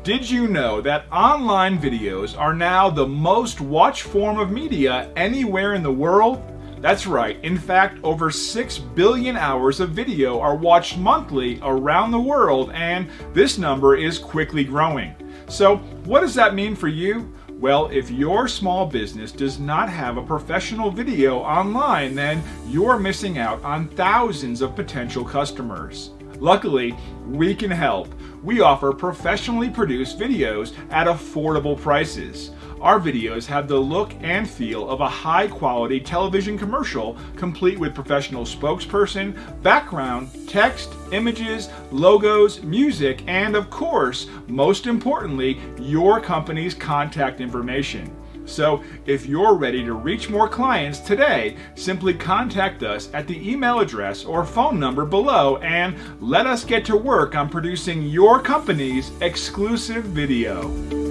Did you know that online videos are now the most watched form of media anywhere in the world? That's right. In fact, over 6 billion hours of video are watched monthly around the world, and this number is quickly growing. So, what does that mean for you? Well, if your small business does not have a professional video online, then you're missing out on thousands of potential customers. Luckily, we can help. We offer professionally produced videos at affordable prices. Our videos have the look and feel of a high-quality television commercial, complete with professional spokesperson, background, text, images, logos, music, and of course, most importantly, your company's contact information. So, if you're ready to reach more clients today, simply contact us at the email address or phone number below and let us get to work on producing your company's exclusive video.